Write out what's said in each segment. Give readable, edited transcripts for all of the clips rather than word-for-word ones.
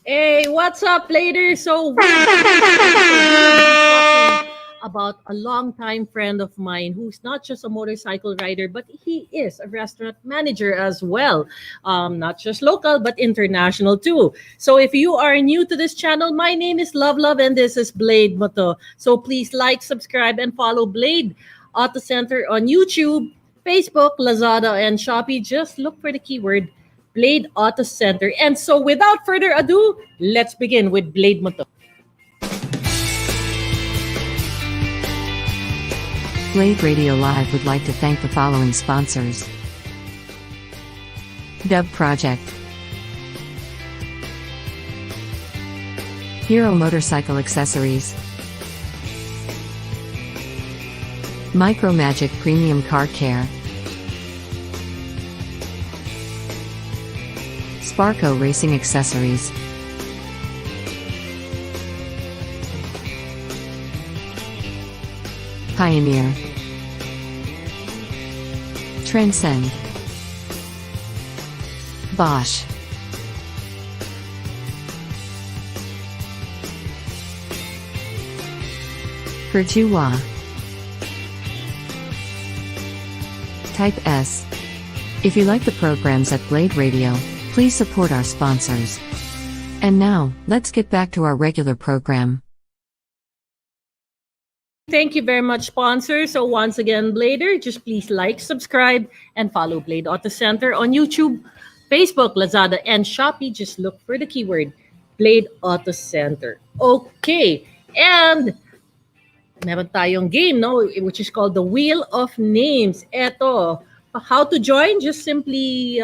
Hey, what's up, later? So, with today's episode, we'll be talking about a longtime friend of mine who's not just a motorcycle rider, but he is a restaurant manager as well. Not just local, but international too. So, if you are new to this channel, my name is Love, and this is Blade Moto. So, please like, subscribe, and follow Blade Auto Center on YouTube, Facebook, Lazada, and Shopee. Just look for the keyword Blade Auto Center. And so without further ado, let's begin with Blade Moto. Blade Radio Live would like to thank the following sponsors. Dub Project, Hero Motorcycle Accessories, Micromagic Premium Car Care, Sparco Racing Accessories, Pioneer, Transcend, Bosch, Pertua, Type S. If you like the programs at Blade Radio, please support our sponsors. And now, let's get back to our regular program. Thank you very much, sponsor. So once again, Blader, just please like, subscribe, and follow Blade Auto Center on YouTube, Facebook, Lazada, and Shopee. Just look for the keyword Blade Auto Center. Okay, and meron tayong game, no, which is called the Wheel of Names. Eto, how to join? Just simply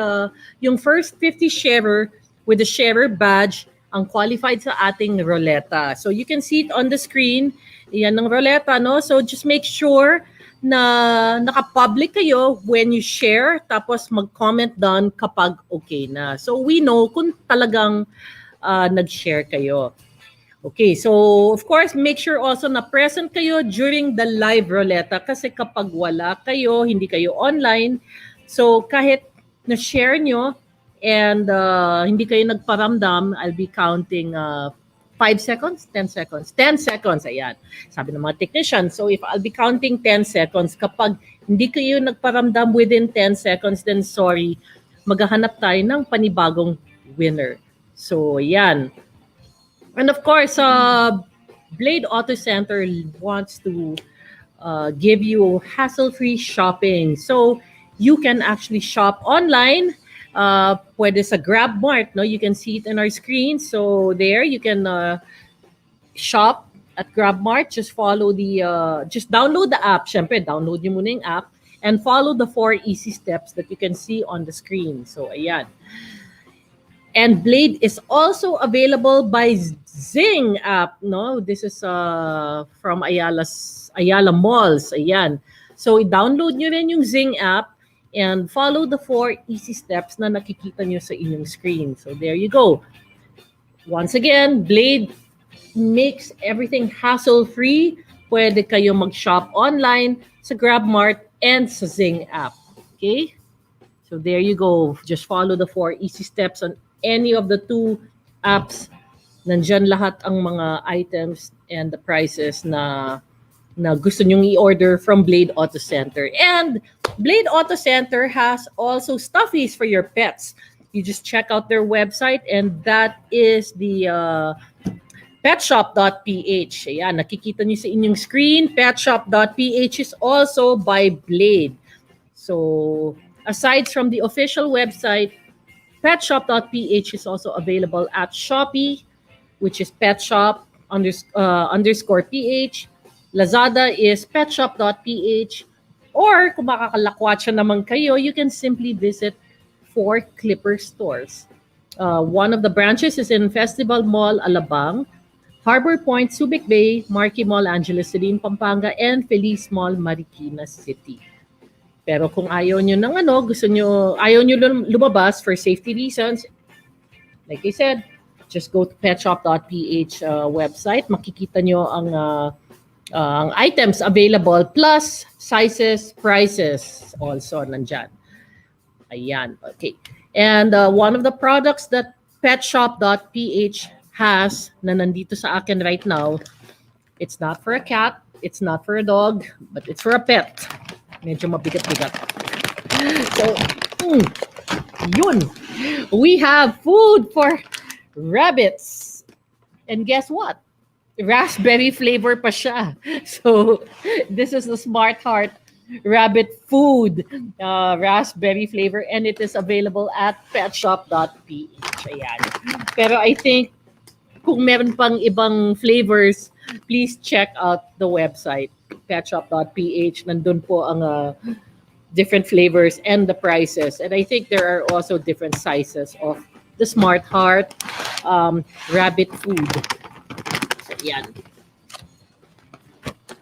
yung first 50 sharer with the sharer badge ang qualified sa ating roleta. So you can see it on the screen. Yan ang roleta, no? So just make sure na naka-public kayo when you share, tapos mag-comment down kapag okay na. So we know kung talagang nag-share kayo. Okay, so of course, make sure also na present kayo during the live roleta kasi kapag wala kayo, hindi kayo online, so kahit na-share nyo and hindi kayo nagparamdam, I'll be counting 5 seconds, 10 seconds, 10 seconds, ayan. Sabi ng mga technician, so if I'll be counting 10 seconds, kapag hindi kayo nagparamdam within 10 seconds, then sorry, maghahanap tayo ng panibagong winner. So, ayan. And of course, Blade Auto Center wants to give you hassle-free shopping. So you can actually shop online. Pwede sa GrabMart, no? You can see it in our screen. So there you can shop at GrabMart. Just follow just download the app. Syempre, download nyo muna yung app and follow the 4 easy steps that you can see on the screen. So ayan. And Blade is also available by Zing app, no? This is from Ayala Malls. Ayan. So i-download nyo rin yung Zing app and follow the 4 easy steps na nakikita nyo sa inyong screen. So there you go. Once again, Blade makes everything hassle-free. Pwede kayo mag-shop online sa GrabMart and sa Zing app. Okay? So there you go. Just follow the 4 easy steps on any of the 2 apps. Nandyan lahat ang mga items and the prices na gusto nyong i-order from Blade Auto Center. And Blade Auto Center has also stuffies for your pets. You just check out their website and that is the petshop.ph. Ayan, nakikita nyo sa inyong screen. Petshop.ph is also by Blade. So, aside from the official website, petshop.ph is also available at Shopee, which is petshop underscore ph. Lazada is petshop.ph. Or kung makakalakwatsa naman kayo, you can simply visit 4 Clipper stores. One of the branches is in Festival Mall, Alabang, Harbor Point, Subic Bay, Marquee Mall, Angeles City, Pampanga, and Feliz Mall, Marikina City. Pero kung ayaw nyo ng ayaw nyo lumabas for safety reasons, like I said, just go to petshop.ph website. Makikita nyo ang items available plus sizes, prices also nandyan. Ayan, okay. And one of the products that petshop.ph has na nandito sa akin right now. It's not for a cat, it's not for a dog, but it's for a pet. Medyo mabigat-bigat. So, yun. We have food for rabbits. And guess what? Raspberry flavor pa siya. So, this is the Smart Heart rabbit food, raspberry flavor, and it is available at petshop.ph. Ayan. Pero I think kung meron pang ibang flavors, please check out the website, petshop.ph. Nandun po ang different flavors and the prices. And I think there are also different sizes of the Smart Heart rabbit food. So, yan.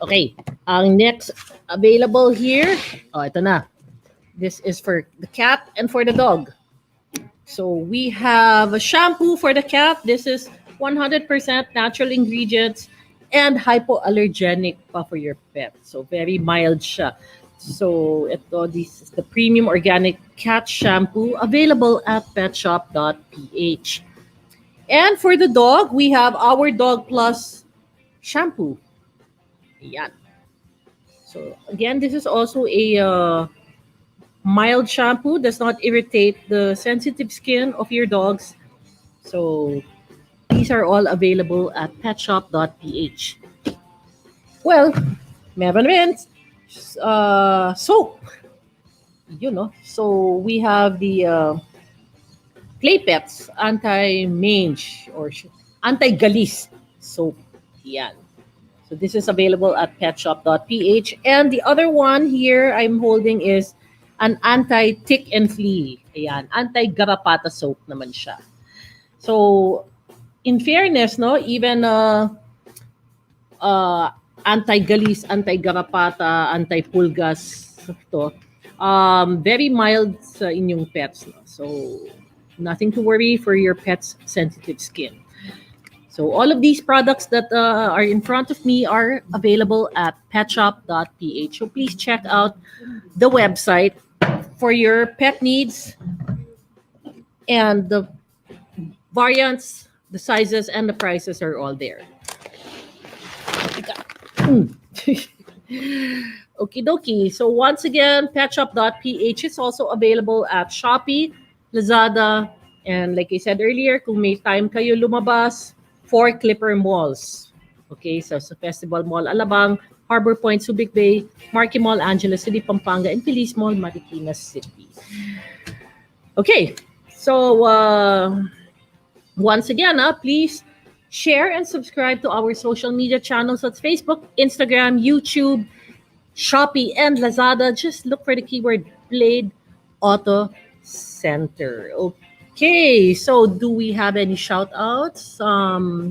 Okay. Ang next available here, ito na. This is for the cat and for the dog. So we have a shampoo for the cat. This is 100% natural ingredients and hypoallergenic pa for your pet. So very mild siya. So this is the premium organic cat shampoo available at petshop.ph. And for the dog, we have our Dog Plus shampoo. Ayan. So again, this is also a mild shampoo, does not irritate the sensitive skin of your dogs. So these are all available at petshop.ph. Well, meron rin soap. So we have the Play Pets anti-mange or anti-galis soap. Yan. So this is available at petshop.ph. And the other one here I'm holding is an anti-tick and flea. Ayan, anti-garapata soap naman siya. So in fairness, no, even anti-galis, anti-garapata, anti-pulgas, to, very mild sa inyong pets. No? So nothing to worry for your pet's sensitive skin. So all of these products that are in front of me are available at petshop.ph. So please check out the website for your pet needs, and the variants, the sizes, and the prices are all there. Okie dokie. So once again, petshop.ph is also available at Shopee, Lazada, and like I said earlier, kung may time kayo lumabas, 4 Clipper malls. Okay, so sa Festival Mall Alabang, Harbor Point, Subic Bay, Marquee Mall, Angeles City, Pampanga, and Feliz Mall, Marikina City. Okay, so once again, please share and subscribe to our social media channels. That's Facebook, Instagram, YouTube, Shopee, and Lazada. Just look for the keyword Blade Auto Center. Okay, so do we have any shout-outs?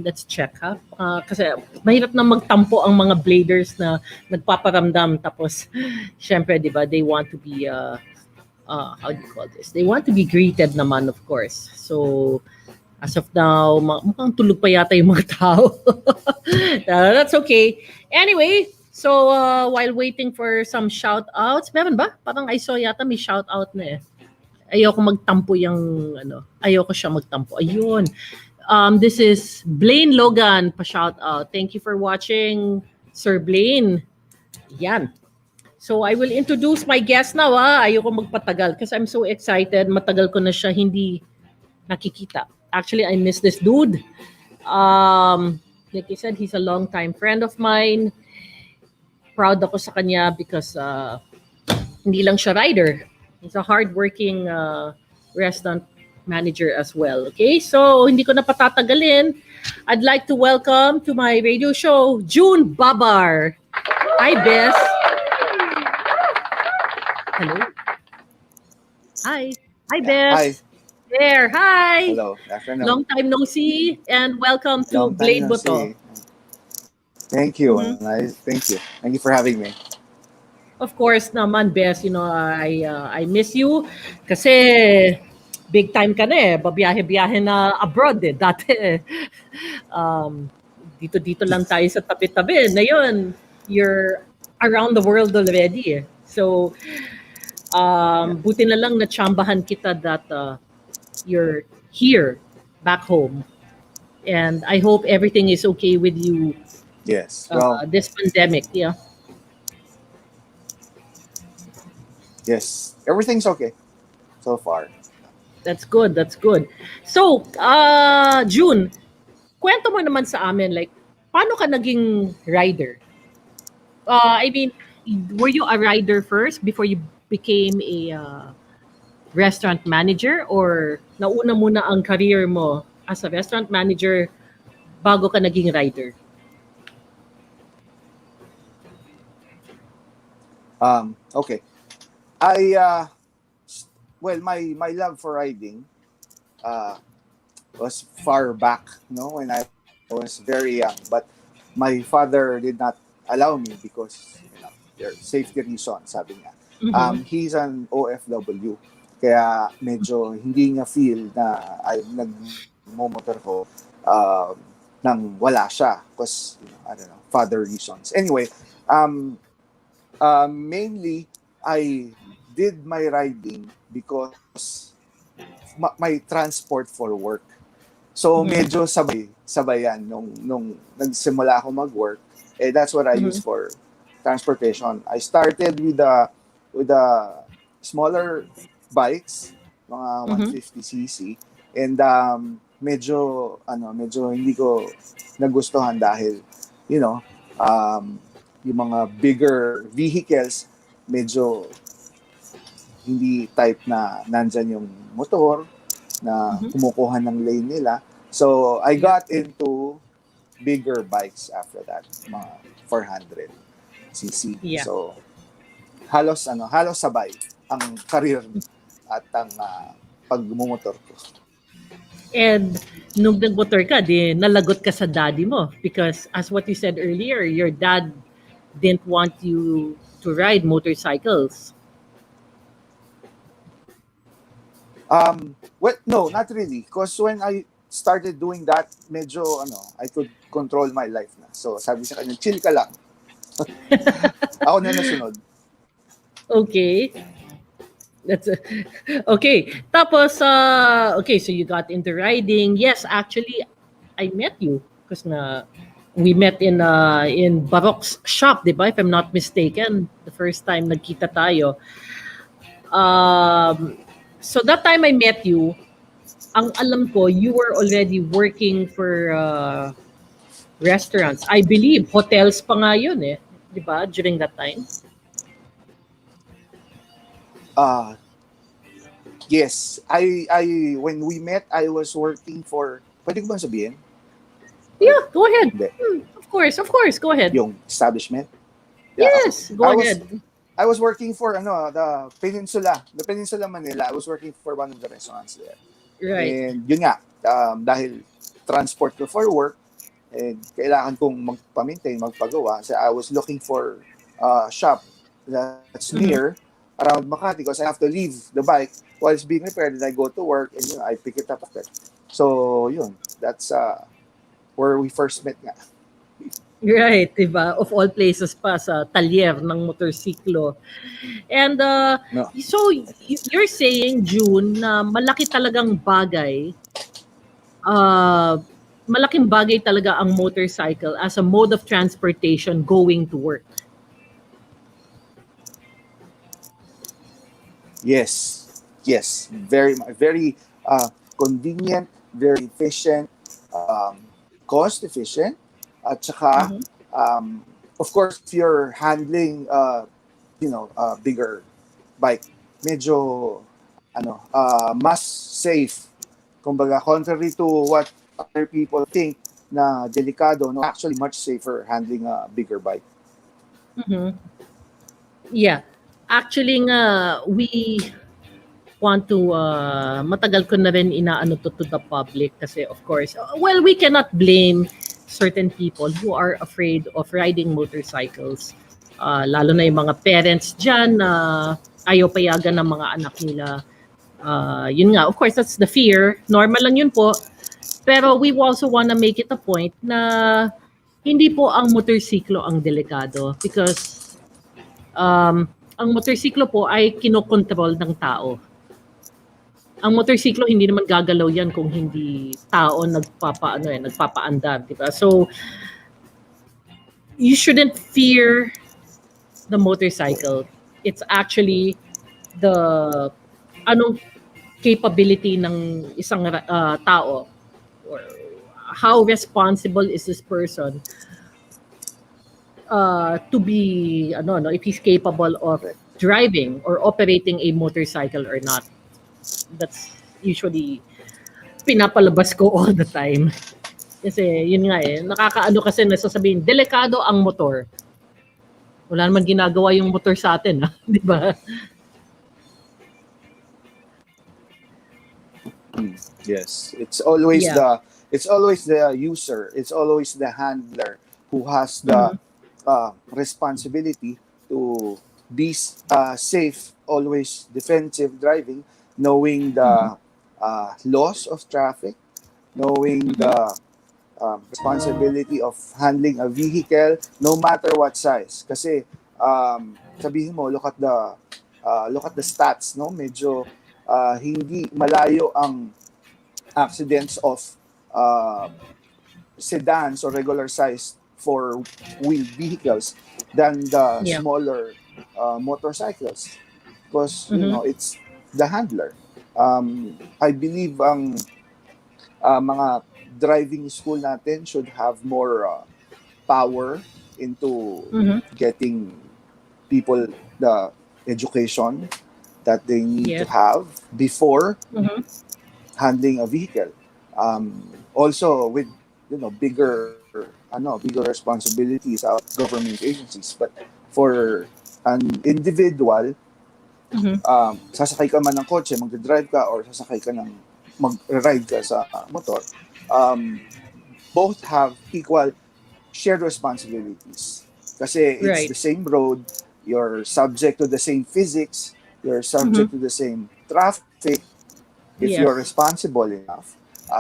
Let's check, ha? Kasi mahirap na magtampo ang mga bladers na nagpaparamdam. Tapos, syempre, di ba, they want to be, how do you call this? They want to be greeted naman, of course. So, as of now, mukhang tulog pa yata yung mga tao. That's okay. Anyway, so while waiting for some shout-outs, meron ba? Parang I saw yata may shout-out na eh. Ayoko magtampo yung, ayoko siya magtampo. Ayun. This is Blaine Logan, pa-shout-out. Thank you for watching, Sir Blaine. Yan. So I will introduce my guest now. Ayoko magpatagal kasi I'm so excited. Matagal ko na siya hindi nakikita. Actually, I miss this dude. Like I said, he's a long-time friend of mine. Proud ako sa kanya because hindi lang siya rider. He's a hardworking restaurant manager as well. Okay, so hindi ko na patatagalin. I'd like to welcome to my radio show, June Babar. Hi, Bess. Hello. Hi. Hi, Bess. Hi. There. Hi. Hello. Afternoon. Long time no see, and welcome to Blade Boto. Thank you. Nice. Thank you. Thank you for having me. Of course naman, Bess, I miss you kasi big time ka na eh. Babiyahe-biyahe na abroad eh. Dati dito lang tayo sa tabi-tabi. Ngayon, you're around the world already eh. So, buti na lang na-tsambahan kita that you're here back home. And I hope everything is okay with you Yes. Well, this pandemic. Yeah, yes. Everything's okay so far. that's good. That's good. So, June, kwento mo naman sa amin, like, paano ka naging rider? I mean, were you a rider first before you became a restaurant manager, or nauna muna ang career mo as a restaurant manager bago ka naging rider? Okay. I well, my love for riding uh was far back, when I was very young. But my father did not allow me because there are safety reasons, sabi niya. Mm-hmm. He's an OFW. Kaya medyo hindi niya feel na ay nagmo-motor ko nang wala siya because I don't know, father reasons. Anyway, um, mainly I did my riding because my transport for work. So Mm-hmm. medyo sabayan nung nagsimula ako mag-work. That's what I use Mm-hmm. for transportation. I started with the smaller bikes, mga Mm-hmm. 150cc, and medyo hindi ko nagustuhan dahil you know um, yung mga bigger vehicles medyo hindi type na nandyan yung motor na Mm-hmm. kumukuha ng lane nila. So, I Yeah. got into bigger bikes after that, mga 400cc. Yeah. So, halos sabay ang career at ang pagmumotor ko. And nung nagmotor ka, di nalagot ka sa daddy mo because as what you said earlier, your dad didn't want you to ride motorcycles. Well, no, not really. Because when I started doing that, medyo, I could control my life na. So, sabi sa kanya, chill ka lang. Ako na nasunod. Okay. That's okay. Tapos okay, so you got into riding. Yes, actually I met you because na we met in Barok's shop, 'di ba? If I'm not mistaken, the first time nagkita tayo. Um so that time I met you, ang alam ko you were already working for restaurants. I believe hotels pa nga 'yun eh, 'di ba? During that time. Uh, yes, when we met, I was working for, pwede ko ba sabihin? Yeah, go ahead. Hindi. Of course, go ahead. Yung establishment? Yeah, okay. Yes, go ahead. I was working for the Peninsula Manila. I was working for one of the restaurants there. Right. And yun nga, dahil transport ko for work, and kailangan kong magpagawa. So I was looking for a shop that's near around Makati because I have to leave the bike while it's being repaired and I go to work and I pick it up after. So yun, that's where we first met nga. Right, diba? Of all places pa sa talyer ng motorsiklo. And No. so you're saying, June, na malaking bagay talaga ang motorcycle as a mode of transportation going to work. Yes, very very convenient, very efficient, cost efficient, at saka of course if you're handling bigger bike, medyo mas safe. Kumbaga, contrary to what other people think na delikado, no, actually much safer handling a bigger bike. Mhm. Yeah. Actually nga, we want to, matagal ko na rin inaano to the public kasi of course, well, we cannot blame certain people who are afraid of riding motorcycles. Lalo na yung mga parents dyan na ayaw payagan ng mga anak nila. Yun nga, of course, that's the fear. Normal lang yun po. Pero we also wanna make it a point na hindi po ang motorsiklo ang delikado because ang motorsiklo po ay kinokontrol ng tao. Ang motorsiklo hindi naman gagalaw 'yan kung hindi tao nagpapaandar, 'di ba? So you shouldn't fear the motorcycle. It's actually the anong capability ng isang tao, or how responsible is this person to be if he's capable of driving or operating a motorcycle or not. That's usually pinapalabas ko all the time. Kasi yun nga nakakaano kasi nasasabihin, delikado ang motor. Wala naman ginagawa yung motor sa atin, di ba? Yes, it's always Yeah. the user, it's always the handler who has the responsibility to be safe, always defensive driving, knowing the laws of traffic, knowing the responsibility of handling a vehicle, no matter what size. Kasi sabihin mo, look at the stats, no? Medyo hindi malayo ang accidents of sedans or regular size four-wheel vehicles than the Yeah. smaller motorcycles, because it's the handler. I believe ang mga driving school natin should have more power into getting people the education that they need to Yes. have before Mhm. handling a vehicle. Also with bigger responsibilities out government agencies, but for an individual, sasakay ka man ng kotse, magdadrive ka, or sasakay ka ng mag-ride ka sa motor, both have equal shared responsibilities. Kasi it's Right. the same road, you're subject to the same physics, you're subject to the same traffic. If Yes. you're responsible enough,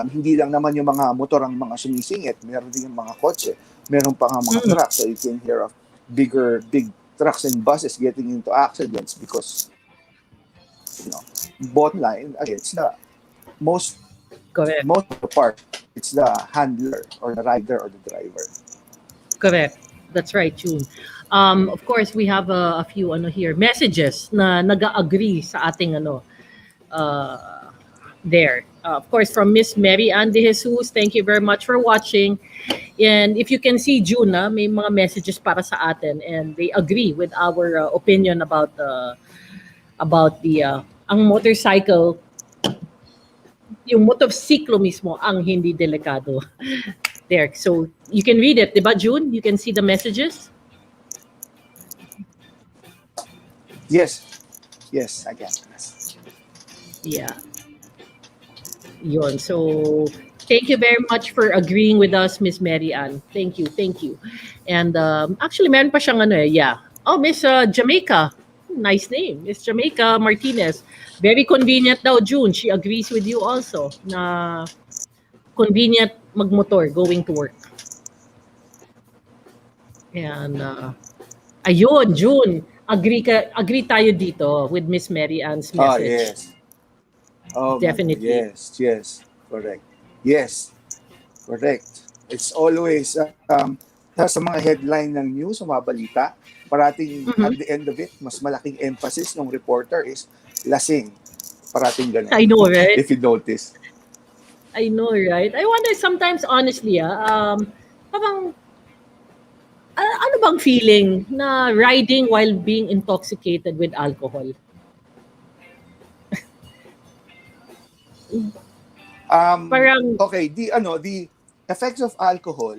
hindi lang naman yung mga motor ang mga sumisingit, meron din yung mga kotse, meron pa nga mga trucks. So you can hear of big trucks and buses getting into accidents because bottom line, again, it's the most Correct. of the part, it's the handler or the rider or the driver. Correct. That's right, June. Of course, we have a few here messages na nag-agree sa ating there. Of course, from Miss Mary Ann De Jesus, thank you very much for watching. And if you can see, June, may mga messages para sa atin, and they agree with our opinion about the ang motorcycle, yung motorsiklo mismo ang hindi delikado. There. So you can read it, diba, June? You can see the messages? Yes, I can. Yeah. Yun. So thank you very much for agreeing with us, Miss Mary Ann. Thank you. And actually, meron pa siyang yeah. Oh, Miss Jamaica. Nice name. Miss Jamaica Martinez. Very convenient daw, June. She agrees with you also na convenient magmotor going to work. And ayun, June. Agree tayo dito with Miss Mary Ann's message. Yes. Oh, Definitely. Yes. Correct. Yes. Correct. It's always sa mga headline ng news, sa mga balita, parating at the end of it, mas malaking emphasis ng reporter is lasing. Parating ganun. I know, right? If you notice. I know, right? I wonder sometimes, honestly, parang, ano bang feeling na riding while being intoxicated with alcohol? Parang, okay, the effects of alcohol,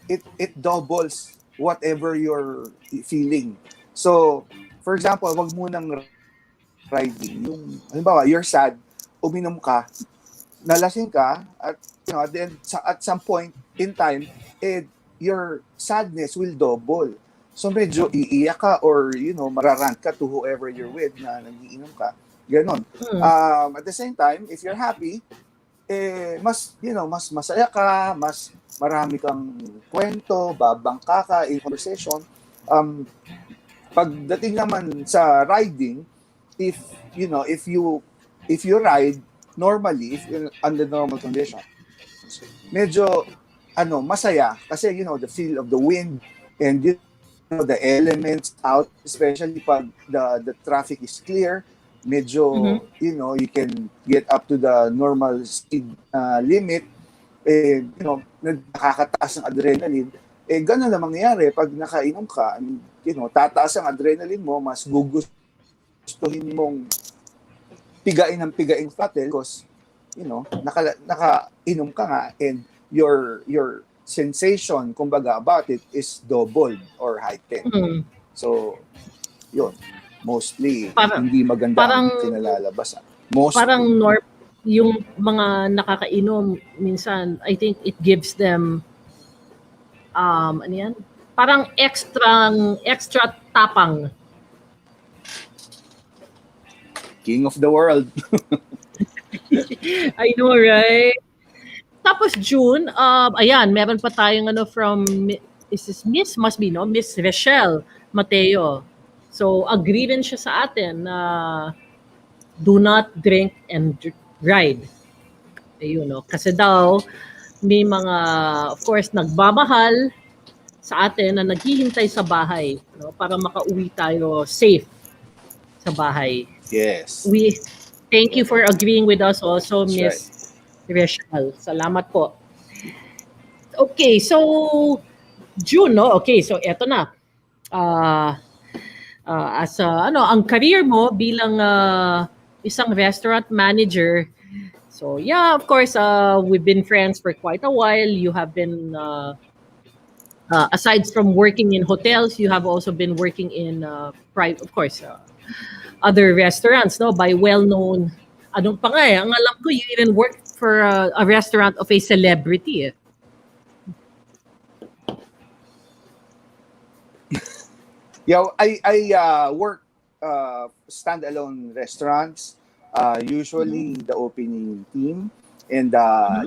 it doubles whatever you're feeling. So, for example, wag mo nang riding. Yung, halimbawa, you're sad, uminom ka, nalasing ka, at then at some point in time, your sadness will double. So medyo iiyak ka or mararant ka to whoever you're with na nagiinom ka. Ganon. At the same time, if you're happy, mas masaya ka, mas marami kang kwento, babangka ka in conversation. Pagdating naman sa riding, if you if you ride normally, if under normal conditions, medyo masaya kasi the feel of the wind and the elements out, especially pag the traffic is clear, Mm-hmm. medyo you can get up to the normal speed limit, nakakataas ng adrenaline. Ganun na mangyayari pag nakainom ka. Tataas ang adrenaline mo, mas gugustuhin mong pigain ng pigain throttle because nakainom ka nga, and your sensation kumbaga about it is doubled or heightened. Mm. So yun, mostly Parang, hindi maganda parang, ang kinalalabasan. Mostly. parang yung mga nakakainom, minsan, I think it gives them, ano yan? Parang extra tapang. King of the world. I know, right? Tapos June, ayan, meron pa tayong from, is this Miss? Must be, no? Miss Rochelle Mateo. So, agree rin siya sa atin na do not drink and ride. Ayun, no? Kasi daw, may mga, of course, nagmamahal sa atin na naghihintay sa bahay, no? Para makauwi tayo safe sa bahay. Yes. We thank you for agreeing with us also, That's Miss Rachel. Salamat po. Okay, so June, no? Okay, so eto na. As ang career mo bilang isang restaurant manager. So yeah, of course, we've been friends for quite a while. You have been aside from working in hotels, you have also been working in private, of course, other restaurants, no, by well-known. Anong pa nga ang alam ko, you even worked for a restaurant of a celebrity. Yeah, I work standalone restaurants, usually the opening team, and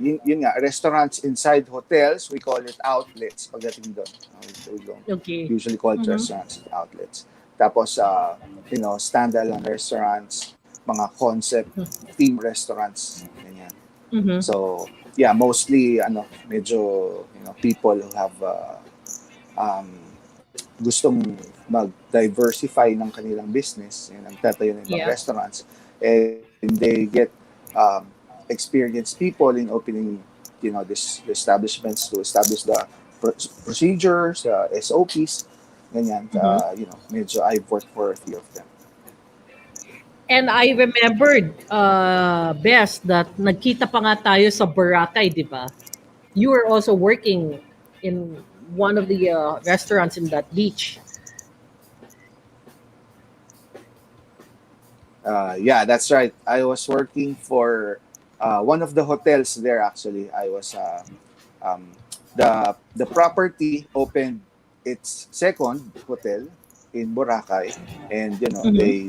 yun nga, restaurants inside hotels, we call it outlets pagdating doon. We don't usually call it restaurants, outlets. Tapos standalone restaurants, mga concept team restaurants, ganyan. So yeah, mostly medyo people who have gustong mag-diversify ng kanilang business, ang tatayo ng ibang restaurants, and they get experienced people in opening this establishments to establish the procedures, SOPs, ganyan. Medyo I've worked for a few of them. And I remembered best that nagkita pa nga tayo sa Boracay, di ba? You were also working in one of the restaurants in that beach. Yeah, that's right. I was working for one of the hotels there. Actually, I was the property opened its second hotel in Boracay, and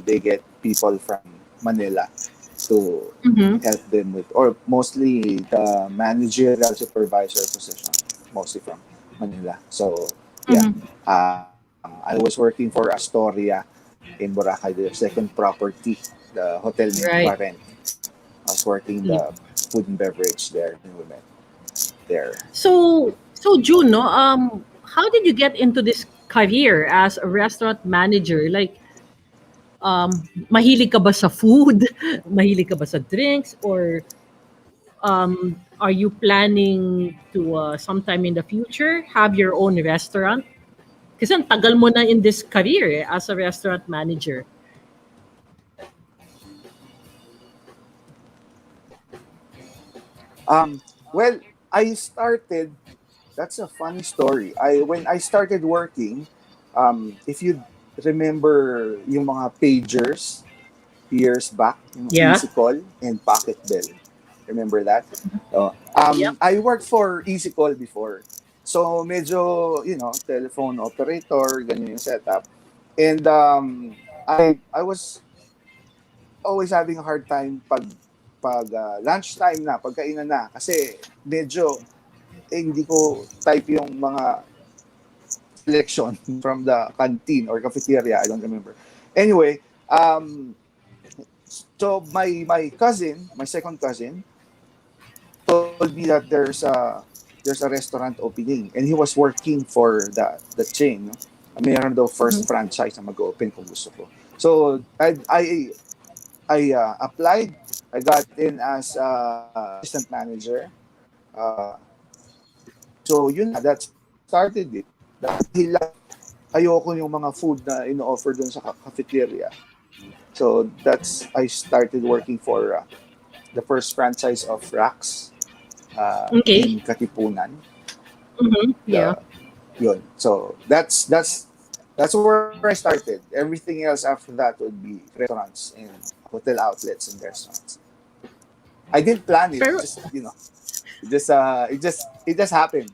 they get people from Manila to help them with, or mostly the managerial supervisor position, mostly from Manila. So yeah, I was working for Astoria in Boracay, the second property, the hotel named Parent. I was working the food and beverage there, and we met there. So June, no, how did you get into this career as a restaurant manager? Like, mahilig ka ba sa food? Mahilig ka ba sa drinks? Or are you planning to sometime in the future have your own restaurant? Kasi ang tagal mo na in this career as a restaurant manager. Well, that's a funny story. When I started working, if you remember yung mga pagers years back, yung Easy Call and Pocket Bell. Remember that? I worked for Easy Call before. So medyo, telephone operator, ganyan yung setup. And I was always having a hard time pag lunchtime na, pagkainan na, kasi medyo hindi ko type yung mga selection from the canteen or cafeteria, I don't remember. Anyway, So my cousin, my second cousin, told me that there's a restaurant opening, and he was working for the chain. No? Meron daw Mhm. first franchise na mag-open kung gusto ko. So I applied. I got in as assistant manager. Uh, so yun na, that started it. Dahil lang ayoko yung mga food na ino-offer dun sa cafeteria. So that's I started working for the first franchise of Rax Okay. in Katipunan. Yeah. The yun. So that's where I started. Everything else after that would be restaurants and hotel outlets and restaurants. I didn't plan it. Pero Just it just happened.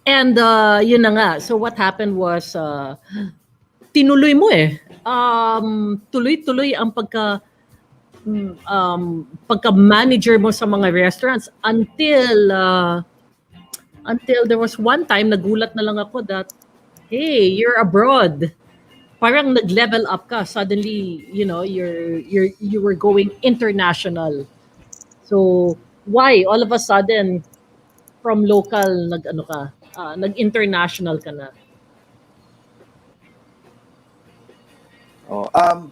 and yun na nga. So what happened was tinuloy mo eh. Tuloy-tuloy ang pagka-manager mo sa mga restaurants until there was one time nagulat na lang ako that hey, you're abroad. Parang nag-level up ka. Suddenly, you were going international. So, why all of a sudden from local nag-international ka na? Oh,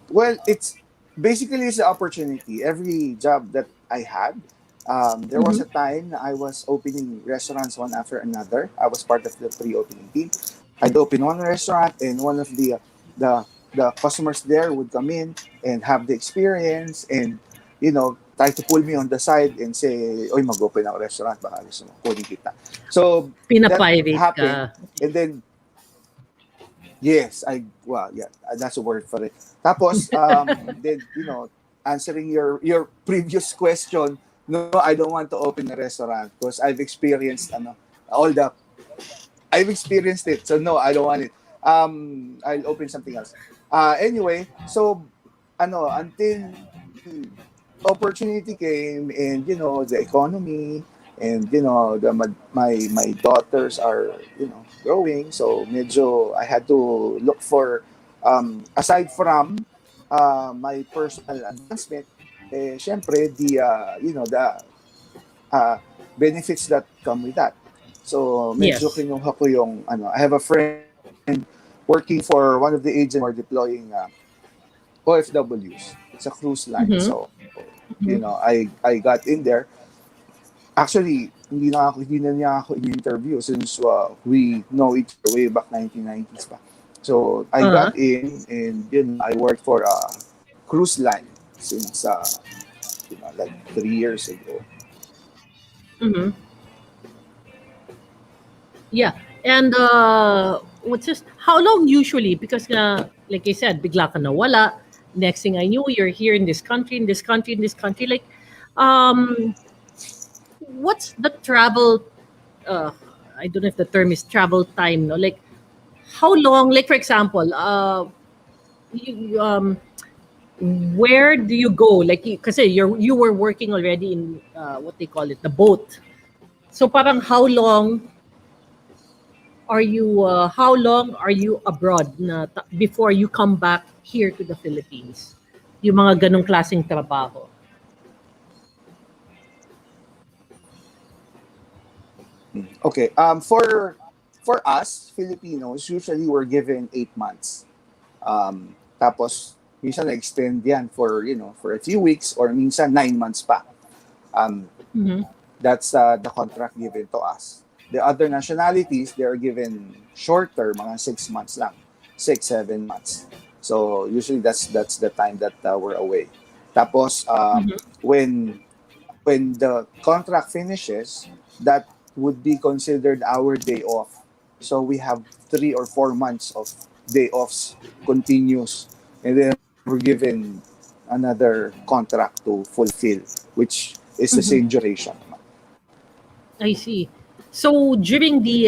well, it's an opportunity. Every job that I had, there was Mhm. a time I was opening restaurants one after another. I was part of the pre-opening team. I'd open one restaurant, and one of the the customers there would come in and have the experience, and try to pull me on the side and say, "Oy, mag-open ako restaurant, baka gusto mo kunin kita." So that Pinapirate ka. happened, and then yes, well, yeah, that's a word for it. Tapos, then, answering your previous question, no, I don't want to open a restaurant because all the, I've experienced it. So no, I don't want it. I'll open something else. Anyway, so, until opportunity came, and the economy, and my daughters are growing, so medyo I had to look for, aside from my personal advancement, syempre the uh, benefits that come with that. So medyo Yes. kinuha ko yung I have a friend working for one of the agents who are deploying OFWs sa cruise line. Mhm. So Mhm. I got in there. Actually, hindi na niya ako in-interview since we know each other way back 1990s pa. So I Uh-huh. got in, and I worked for a cruise line since like 3 years ago. Mhm. Yeah. And what's this? How long usually? Because like I said, bigla ka nawala. Next thing I knew, you're here in this country, in this country, in this country. Like, um, what's the travel? Uh, I don't know if the term is travel time. No, like how long? Like for example, you, where do you go? Like, because you were working already in what they call it, the boat. So parang how long are you abroad before you come back here to the Philippines? Yung mga ganong klaseng trabaho. Okay. For us Filipinos, usually we're given 8 months. Tapos minsan na-extend yan for for a few weeks, or minsan 9 months pa. Um, Mhm. that's the contract given to us. The other nationalities, they are given shorter, mga 6 months lang, 6 7 months. So usually that's the time that we're away. Tapos Mhm. when the contract finishes, that would be considered our day off. So we have 3 or 4 months of day offs continuous, and then we're given another contract to fulfill, which is the Mhm. same duration. I see. So during the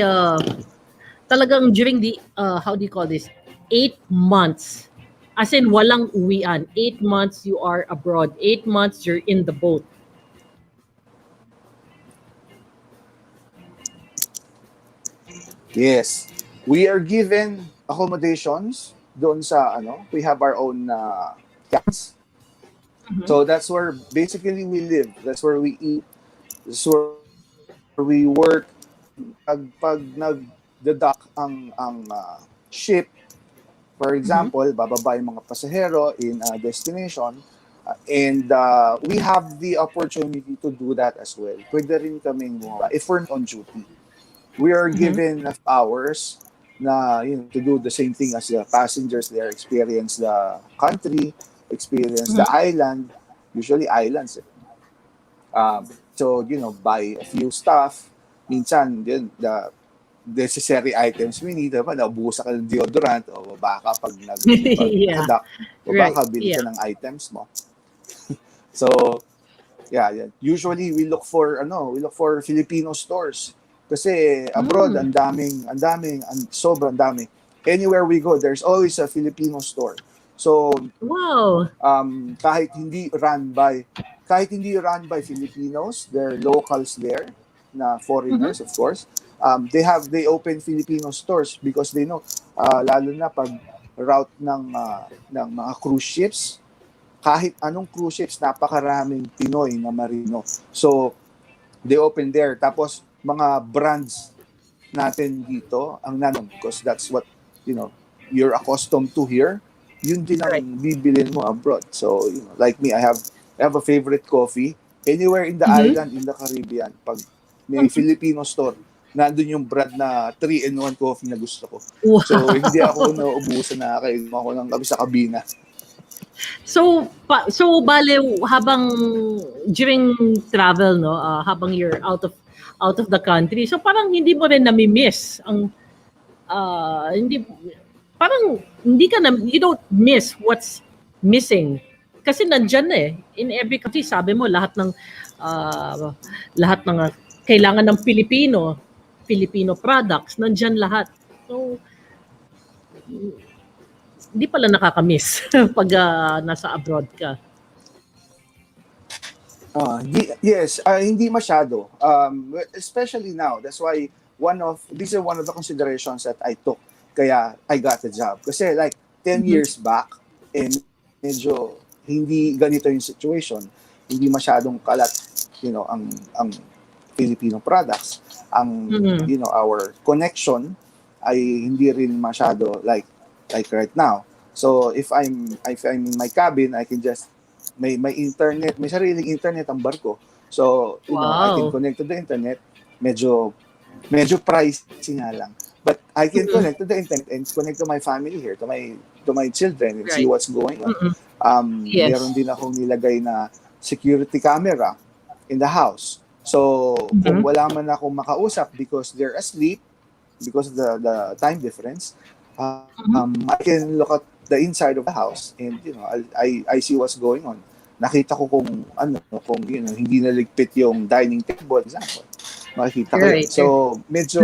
how do you call this? 8 months. As in walang uwian. 8 months you are abroad. 8 months you're in the boat. Yes, we are given accommodations doon sa we have our own cabins. Mhm. So that's where basically we live. That's where we eat. That's where we work. Pag nag-dock ang ship, for Mhm. example, bababa yung mga pasahero in a destination, and we have the opportunity to do that as well. Pwede rin kaming bumaba if we're on duty. We are Mhm. given enough hours na to do the same thing as the passengers there, experience the country, experience the Mhm. island, usually islands. So, buy a few stuff. Minsan, the necessary items we need, diba? Naubusan ka ng deodorant o baka pag pag Yeah. nakadak o Right. baka bili Yeah. ka ng items mo. So, yeah, yeah. Usually we look for Filipino stores. Kasi abroad Mm. sobrang dami. Anywhere we go, there's always a Filipino store. So, Wow. kahit hindi run by Filipinos, there are locals there na Mhm. foreigners, of course. They open Filipino stores because they know, lalo na pag route ng mga cruise ships, kahit anong cruise ships, napakaraming Pinoy na marino. So, they open there. Tapos, mga brands natin dito, ang nanon, because that's what, you know, you're accustomed to here, yun din ang Right. bibilin mo abroad. So, like me, I have a favorite coffee. Anywhere in the Mhm. island, in the Caribbean, pag may Filipino store, nandun yung brand na 3-in-1 coffee na gusto ko. So, hindi ako Wow. nauubusan na kainom ako ng kape sa kabina. So bale habang during travel no, habang you're out of the country. So parang hindi mo rin nami-miss ang hindi parang hindi ka na you don't miss what's missing. Kasi nandiyan na eh. In every country, sabi mo ah, lahat ng kailangan ng Filipino products, nandiyan lahat. So hindi pala nakaka-miss pag nasa abroad ka. Yes, hindi masyado. Especially now. That's why these are one of the considerations that I took. Kaya I got the job. Kasi like 10 Mhm. years back, medyo hindi ganito yung situation. Hindi masyadong kalat, ang Filipino products. Mhm. Our connection ay hindi rin masyado like right now. So if I'm in my cabin, I can just may internet, may sariling internet ang barko. So, I can Wow. connect to the internet. Medyo pricey nga lang. But I can Mhm. connect to the internet and connect to my family here, to my children, and see Right. what's going on. Mm. Meron Yes. din akong nilagay na security camera in the house. So, kung Mhm. wala man akong makausap because they're asleep, because of the time difference, Mhm. I can look at the inside of the house, and I see what's going on. Nakita ko kung hindi naligpit yung dining table, example. Makikita ko yun. Right. So medyo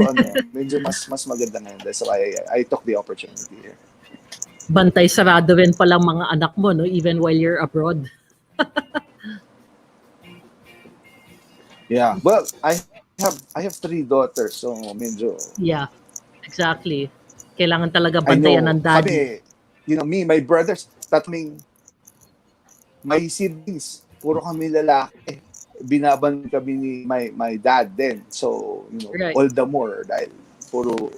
mas maganda ngayon. That's why I took the opportunity here. Bantay sarado rin palang mga anak mo, no? Even while you're abroad. Yeah. Well, I have 3 daughters, so medyo Yeah, exactly. Kailangan talaga I bantayan know ng daddy. kami, me, my brothers, may siblings, puro kami lalaki. Binaban kami ni my dad din. So, Right. all the more dahil puro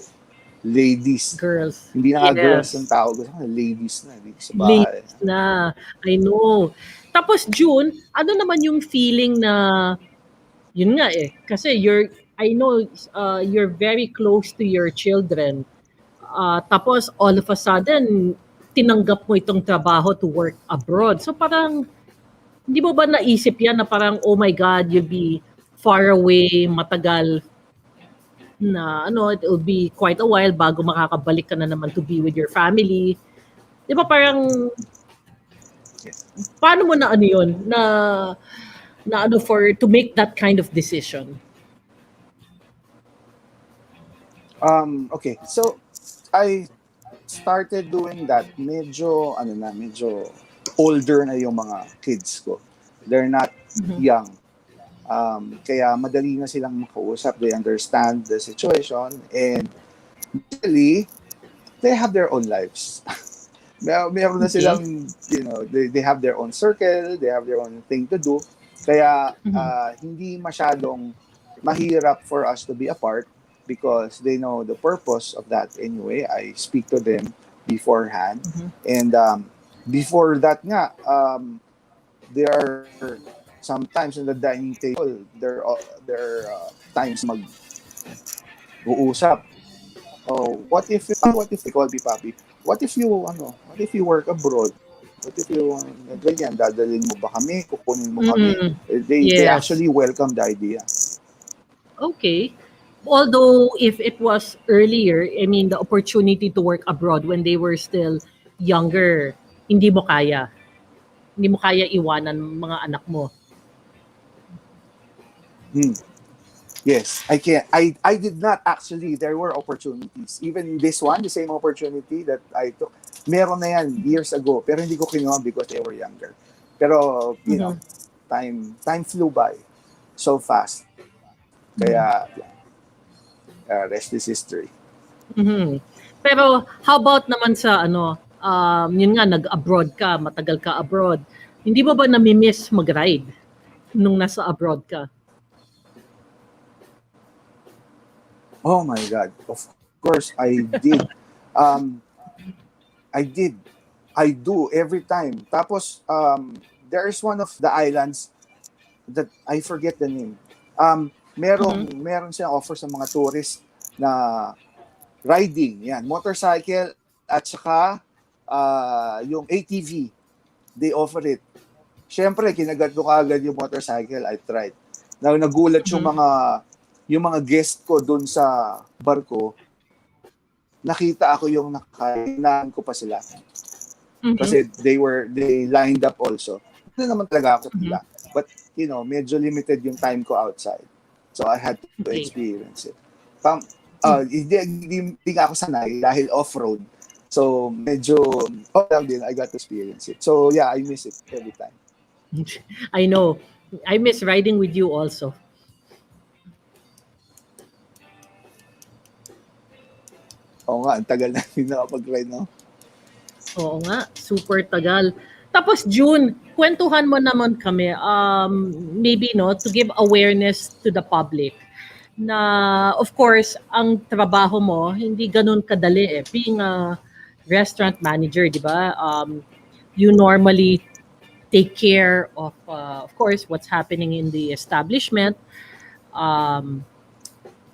ladies. Girls. Hindi na nga girls ang Yes. tawag. Ladies na dito sa bahay. Ladies na. I know. Tapos June, ano naman yung feeling na, yun nga eh, kasi I know you're very close to your children. Tapos all of a sudden, tinanggap mo itong trabaho to work abroad. So parang, hindi mo ba naisip yan na parang, oh my God, you'll be far away, matagal na it will be quite a while bago makakabalik ka na naman to be with your family. Di ba parang, paano mo na ano yun, na to make that kind of decision? Okay. So, I started doing that medyo older na yung mga kids ko. They're not Mhm. young. Kaya madali na silang makausap. They understand the situation, and basically, they have their own lives. Meron na Okay. silang, they have their own circle, they have their own thing to do. Kaya Mhm. hindi masyadong mahirap for us to be apart because they know the purpose of that anyway. I speak to them beforehand. Mhm. And before that nga, there are sometimes in the dining table, there are times mag-uusap. Oh, what if they call me Papi? What if you work abroad? What if you ganyan, dadalhin mo ba kami, kukunin mo kami? Mm. They Yes. actually welcome the idea. Okay. Although if it was earlier, I mean the opportunity to work abroad when they were still younger, hindi mo kaya. Hindi mo kaya iwanan mga anak mo. Hmm. Yes, I can. I did not actually. There were opportunities. Even this one, the same opportunity that I took, meron na yan years ago. Pero hindi ko kinuha because they were younger. Pero, Mhm. time flew by so fast. Mhm. Kaya, rest is history. Mhm. Pero how about naman sa ano, yun nga nag-abroad ka, matagal ka abroad. Hindi mo ba nami-miss mag-ride nung nasa abroad ka? Oh my God. Of course, I did. Um, I did. I do every time. Tapos, there is one of the islands that I forget the name. Mhm. Meron siyang offer sa mga tourist na riding, yan, motorcycle at saka yung ATV, they offer it. Siyempre, kinagat ko agad yung motorcycle, I tried. Nagulat Mhm. yung mga guest ko dun sa barko, nakita ako yung nakainan ko pa sila. Mhm. Kasi they lined up also. Doon naman talaga ako sa Mhm. pila. But, medyo limited yung time ko outside. So, I had to Okay. experience it. Hindi nga ako sanay dahil off-road. So, medyo, lang din, I got to experience it. So, yeah, I miss it every time. I know. I miss riding with you also. Oo nga, ang tagal na hindi nakapag-ride, no? Oo nga, super tagal. Tapos June, kwentuhan mo naman kami, maybe no, to give awareness to the public na of course, ang trabaho mo hindi ganun kadali eh. Being a restaurant manager, di ba? You normally take care of course, what's happening in the establishment. Um,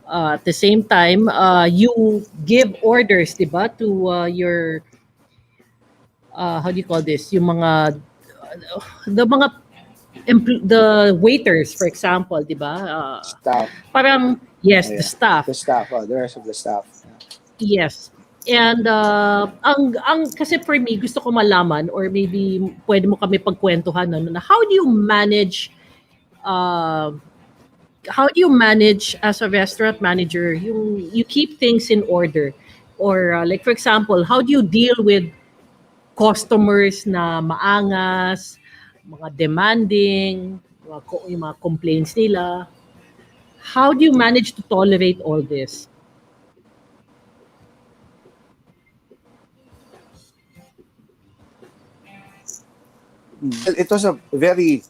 at the same time, you give orders, di ba, to your how do you call this? Yung mga the mga the waiters for example, 'di ba? Staff. Parang yes, the Yeah. staff. The rest of the staff. Yeah. Yes. And ang kasi for me gusto ko malaman or maybe pwede mo kami pagkwentuhan no, na uh, how do you manage as a restaurant manager yung you keep things in order or like for example, how do you deal with customers na maangas, mga demanding, yung mga complaints nila. How do you manage to tolerate all this? Well, it was a very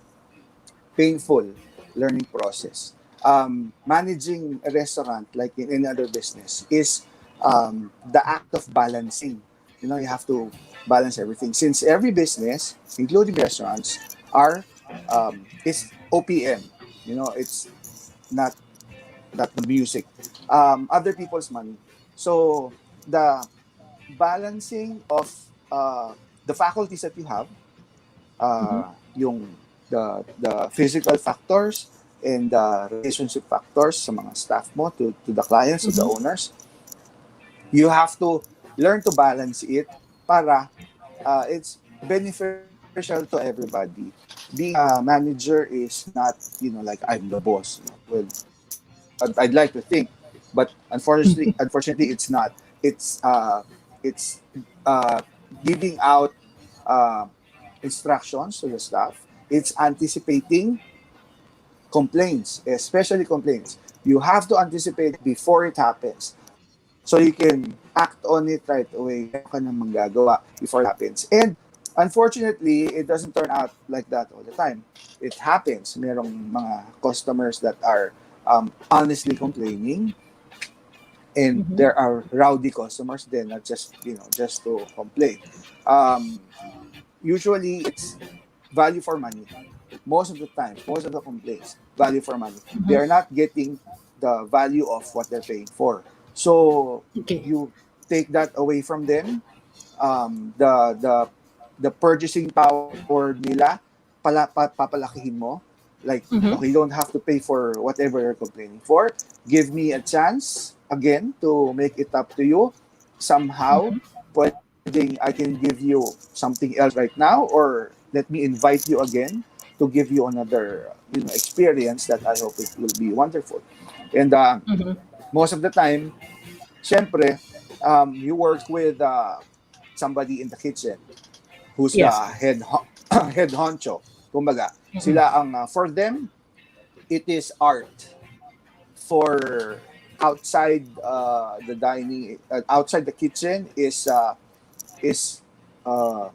painful learning process. Managing a restaurant, like in any other business, is the act of balancing. You have to balance everything. Since every business, including restaurants, is OPM. It's not the music. Other people's money. So the balancing of the faculties that you have, Mhm. yung the physical factors and the relationship factors sa mga staff mo to the clients, to the Mhm. owners, you have to learn to balance it para it's beneficial to everybody. Being a manager is not, like I'm the boss. Well, I'd like to think, but unfortunately, it's not. It's giving out uh, instructions to the staff. It's anticipating complaints, especially complaints. You have to anticipate before it happens. So you can act on it right away. Meron ka nang manggagawa before it happens. And unfortunately, it doesn't turn out like that all the time. It happens. Merong mga customers that are honestly complaining, and Mhm. there are rowdy customers then, not just just to complain. Um, Usually, it's value for money. Most of the time, most of the complaints, value for money. They Mhm. are not getting the value of what they're paying for. So Okay. you take that away from them. The purchasing power nila, papalakihin mo. Like, okay, Mhm. you don't have to pay for whatever you're complaining for. Give me a chance again to make it up to you somehow. Pwedeng I can give you something else right now, or let me invite you again to give you another experience that I hope it will be wonderful. And Mhm. most of the time, syempre, you work with somebody in the kitchen who's the Yes. head honcho. Kumbaga, Mhm. sila ang for them it is art. For outside the dining, outside the kitchen is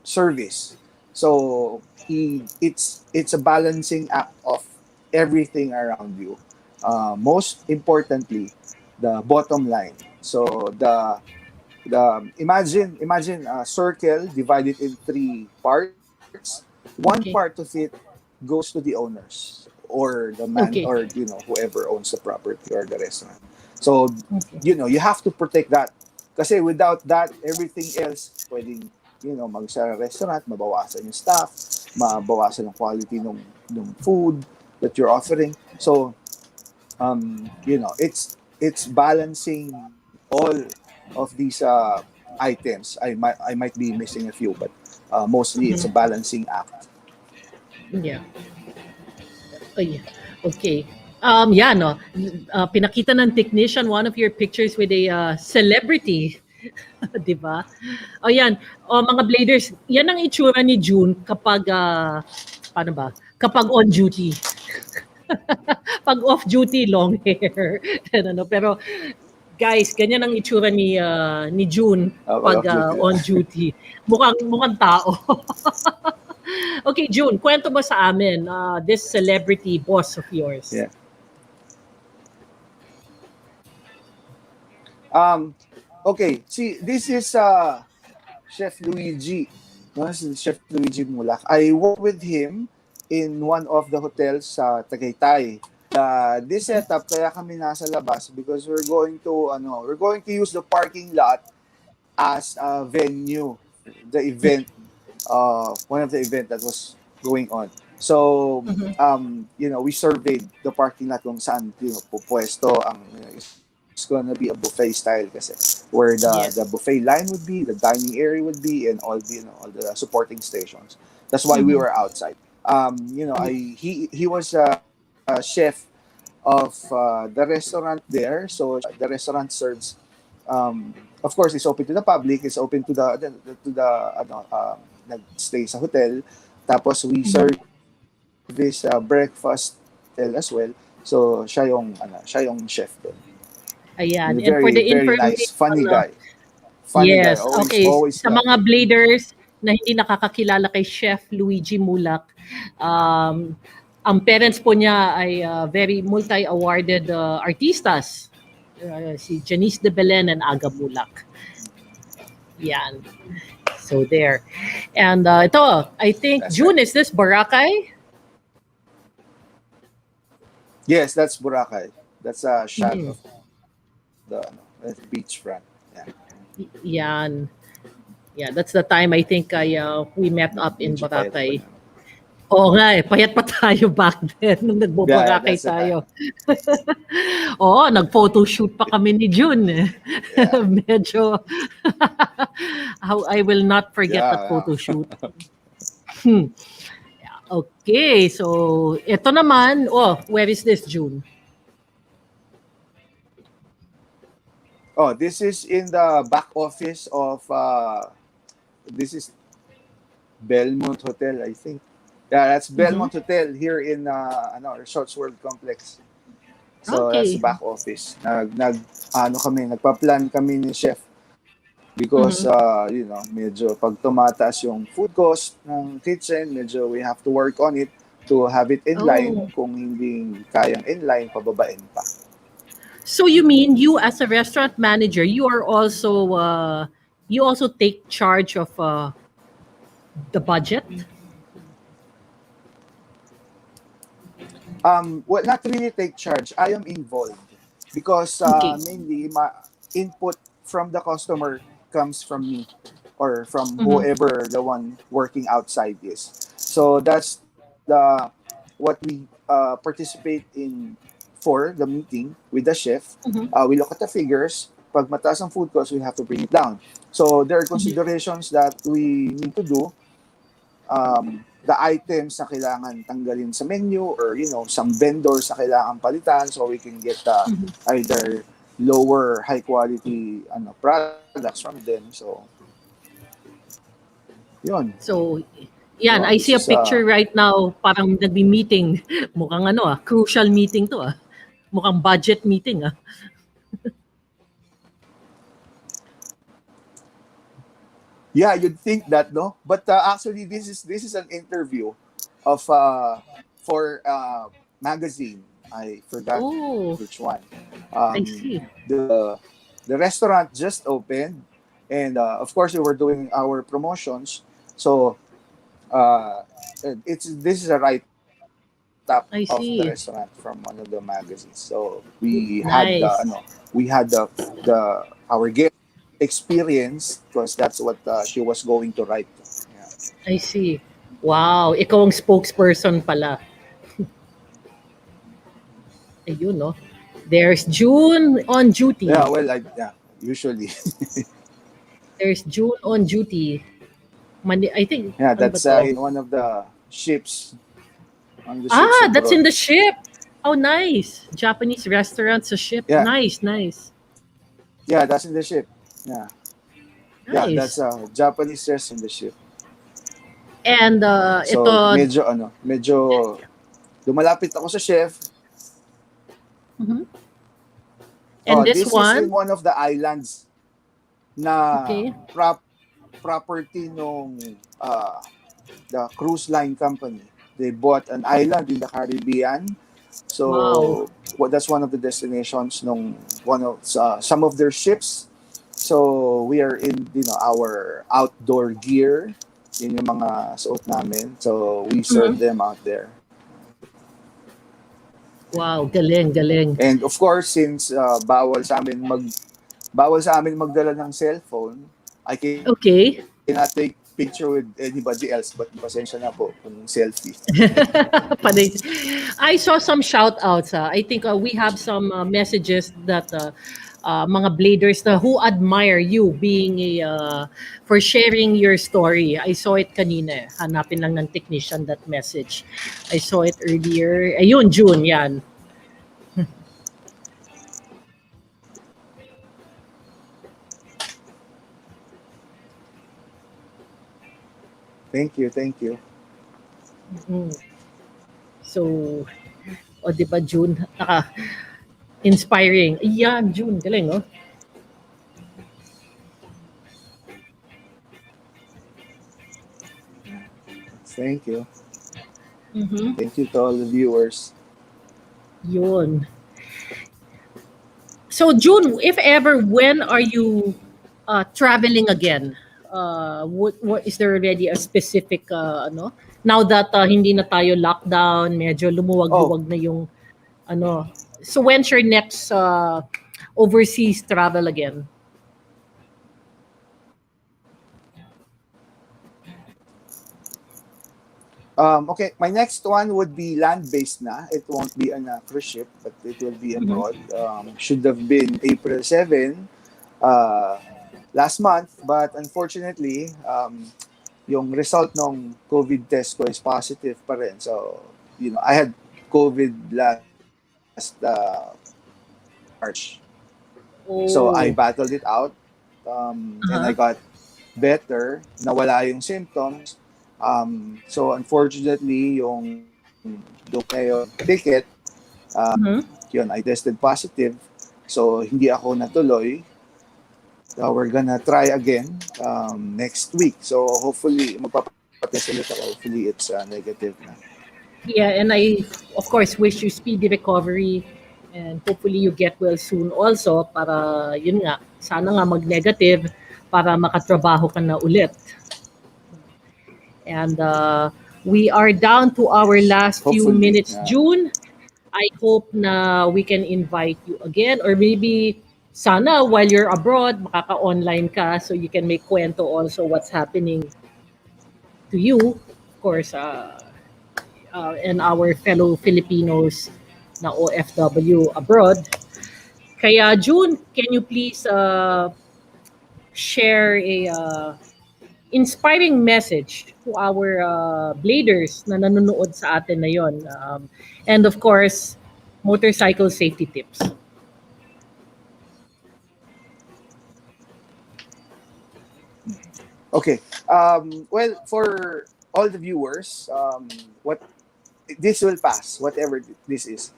service. So it's a balancing act of everything around you. Most importantly, the bottom line. So imagine a circle divided in three parts. One part of Okay. it goes to the owners, or the man, Okay. or whoever owns the property or the restaurant. So Okay. you have to protect that, kasi without that, everything else pwedeng magsara restaurant, mabawasan yung staff, mabawasan yung quality ng food that you're offering. So it's balancing all of these items. I might be missing a few, but mostly it's a Mhm. balancing act. Yeah. Oh, yeah. Okay. Yeah, no. Pinakita ng technician one of your pictures with a celebrity. 'Di ba? O yan. O mga bladers, yan ang itsura ni June kapag, paano ba? Kapag on duty. Pag off duty, long hair. Ano, pero guys, ganyan ang itsura ni June Pag pag off duty na. on duty. Mukhang tao. Okay, June, kwento mo sa amin, this celebrity boss of yours. Yeah. Um, okay. See, this is Chef Luigi. No, this is Chef Luigi Mulak. I work with him in one of the hotels sa Tagaytay. This setup, kaya kami nasa labas because we're going to use the parking lot as a venue, the event, one of the event that was going on. So, Mhm. we surveyed the parking lot kung saan, pupwesto ang, it's gonna be a buffet style kasi, where the Yes. buffet line would be, the dining area would be, and all the supporting stations. That's why we Mhm. were outside. He was a chef of the restaurant there. So the restaurant serves, of course, it's open to the public. It's open to the nagstay sa hotel. Tapos we Mhm. service breakfast hotel as well. So siya yung chef doon. And Ayan. And for very the very nice, information, funny guy. Funny guy. yes, Always okay. always Sa laugh. mga bladers na hindi nakakakilala kay Chef Luigi Mulak, um, ang parents po niya ay very multi-awarded artistas. Si Janice de Belen and Aga Mulak. Yan. So there. And ito, I think, That's right. June, is this Boracay? Yes, that's Boracay. That's a shot Mhm. of the beachfront. Yeah. Yan. Yeah, that's the time I think we met up in Medyo payat pa Boracay. na. Oo nga eh, payat pa tayo back then nung Yeah, nagbo-Boracay that's the time. tayo. Oo, nag-photoshoot pa kami ni June eh. Yeah. Medyo, how I will not forget that Yeah. photo shoot. Hmm. Okay, so ito naman, where is this, June? Oh, this is in the back office of this is Belmont Hotel, I think. Yeah, that's Mhm. Belmont Hotel here in Resorts World Complex. So that's the Okay. back office. Nagpa-plan kami ni chef because Mhm. medyo pag tumataas yung food cost ng kitchen, medyo we have to work on it to have it in line. Oh. Kung hindi kayang in line, pababain pa. So you mean you as a restaurant manager, you also take charge of the budget? Well, not really take charge. I am involved because Okay. mainly input from the customer comes from me or from Mhm. whoever the one working outside is. So that's the what we participate in for the meeting with the chef. Mhm. We look at the figures. Pag mataas ang food cost, we have to bring it down. So there are Mhm. considerations that we need to do, the items na kailangan tanggalin sa menu, or some vendors na kailangan palitan so we can get Mhm. either lower high quality products from them. So yun. So, yan, I This see a is picture right now, parang nagbi-meeting. Mukhang crucial meeting to Mukhang budget meeting yeah, you'd think that, no, but actually this is an interview of for magazine. I forgot Oh, which one. I um see. the restaurant just opened, and of course we were doing our promotions. So uh, it's this is a write up of the restaurant I from see. one of the magazines. So Nice. we had our guest experience, because that's what she was going to write. Yeah. I see. Wow, ikaw ang spokesperson pala. Ayun, no? There's June on Yeah, duty. well, yeah, usually. There's June on duty. I think, Yeah, ano ba that's to? in one of the ships, on the ships Ah, that's in abroad. the ship. Oh, nice. Japanese restaurant sa ship. Yeah, Nice, nice. yeah, that's in the ship. Yeah, yeah, that's Nice. a Japanese rest in the ship. And So ito, medyo lumalapit ako sa chef. mhm. Oh, And this this is in one, one of the islands na okay. property nung the cruise line company. They bought an island in the Caribbean. Wow. So that's one of the destinations nung one of some of their ships. So we are in our outdoor gear. Yun yung mga suot namin. So we serve Mhm. them out there. Wow, galing, galing. And of course, since bawal sa amin magdala ng cellphone, I cannot take Okay. picture with anybody else, but pasensya na po kung selfie. Panay. I saw some shout outs. I think we have some messages that mga bladers na who admire you being for sharing your story. I saw it kanina. Hanapin lang ng technician that message. I saw it earlier. Ayun, June, yan. Thank you, thank you. Mm. So, o di ba June, inspiring. Yan, June, galing, oh. Thank you. Mhm. Thank you to all the viewers. Yun. So June, if ever, when are you traveling again? What is there already a specific ano? Now that hindi na tayo lockdown, medyo Oh, lumuwag-luwag na yung ano. So when's your next overseas travel again? okay. My next one would be land-based na. It won't be on a cruise ship, but it will be Mhm. abroad. Should have been April 7, uh, last month, but unfortunately, yung result ng COVID test ko is positive pa rin. So, I had COVID last March. So, I Oh. battled it out, and I Uh-huh. got better. Nawala yung symptoms. So, unfortunately, yung ticket, Mhm. yun, I tested positive. So, hindi ako natuloy. We're gonna try again next week. So, hopefully, magpapatest ulit ako. Hopefully, it's negative na. Yeah, and I, of course, wish you speedy recovery and hopefully you get well soon also para, yun nga, sana nga mag-negative para makatrabaho ka na ulit. And we are down to our last few Hopefully, minutes, June. I hope na we can invite you again or maybe sana while you're abroad, makaka-online ka so you can make kwento also what's happening to you. Of course, and our fellow Filipinos na OFW abroad. Kaya June, can you please share a inspiring message to our bladers na nanonood sa atin na yon. And of course, motorcycle safety tips. Okay. Well, for all the viewers, what this will pass, whatever this is.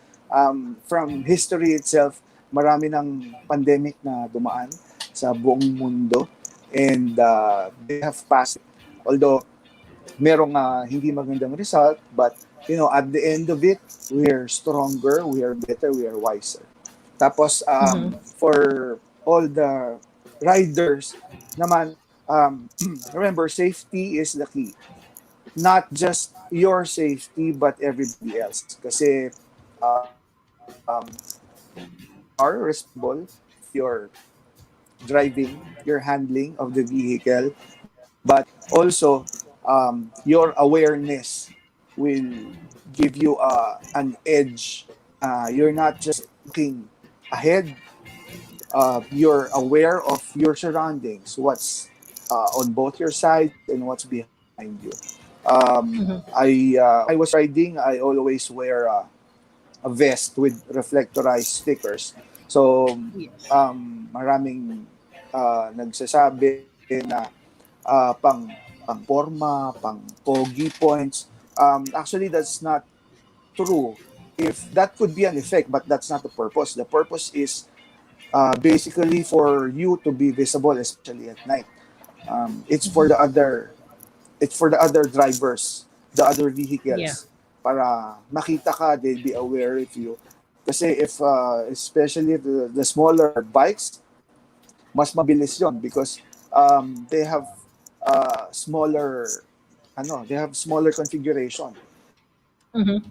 From history itself, marami ng pandemic na dumaan sa buong mundo, and they have passed. Although merong hindi magandang result, but at the end of it, we are stronger, we are better, we are wiser. Tapos for all the riders naman, remember, safety is the key. Not just your safety, but everybody else. Kasi you are responsible for your driving, your handling of the vehicle, but also your awareness will give you an edge. You're not just looking ahead, you're aware of your surroundings, what's on both your sides and what's behind you. I was riding, I always wear a vest with reflectorized stickers. So, maraming nagsasabi na pang forma, pang pogi points. Actually, that's not true. If that could be an effect, but that's not the purpose. The purpose is basically for you to be visible, especially at night. It's for the other drivers, the other Yeah. vehicles, para makita ka, they'll be aware of you. Kasi if especially the smaller bikes, mas mabilis yon because they have smaller configuration. Mm-hmm.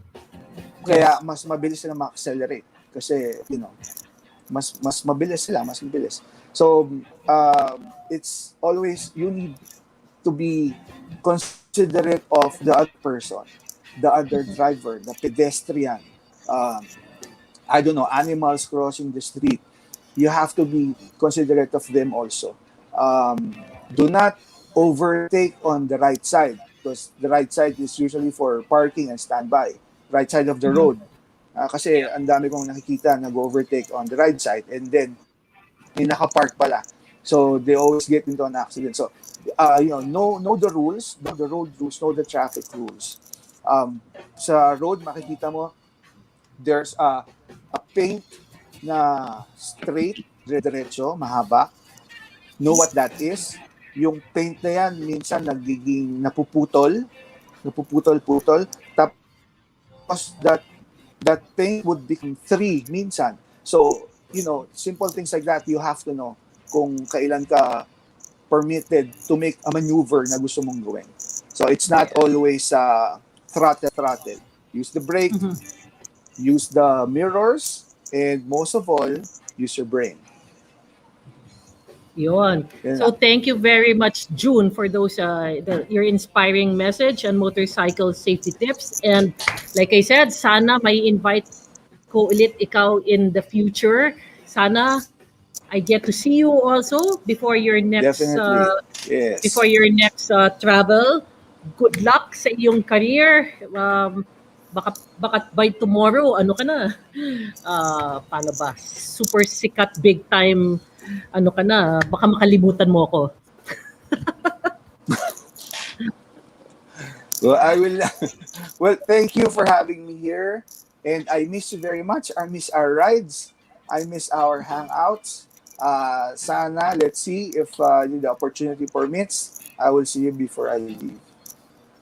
Kaya mas mabilis sila ma-accelerate kasi mas mabilis sila, mas mabilis. So it's always, you need to be considerate of the other person, the other driver, the pedestrian, I don't know, animals crossing the street. You have to be considerate of them also. Do not overtake on the right side because the right side is usually for parking and standby. Right side of the road. Kasi ang dami kong nakikita nag-overtake on the right side and then may nakapark pala. So they always get into an accident. So know the rules, know the road rules, know the traffic rules. Sa road makikita mo there's a paint na straight, diretso, mahaba. Know what that is? Yung paint na yan minsan nagiging napuputol. Tapos that paint would become 3 minsan. So, simple things like that, you have to know kung kailan ka permitted to make a maneuver na gusto mong gawin. So, it's not always throttle. Use the brake, use the mirrors, and most of all, use your brain. Yun. So thank you very much, June, for those your inspiring message and motorcycle safety tips. And like I said, sana may invite ko ulit ikaw in the future. Sana I get to see you also before your next Yes. before your next travel. Good luck sa iyong career. Baka by tomorrow, ano ka na? Paano ba? Super sikat, big time, ano ka na? Baka makalimutan mo ako. Well, I will. Well, thank you for having me here. And I miss you very much. I miss our rides. I miss our hangouts. Sana, let's see if the opportunity permits. I will see you before I leave.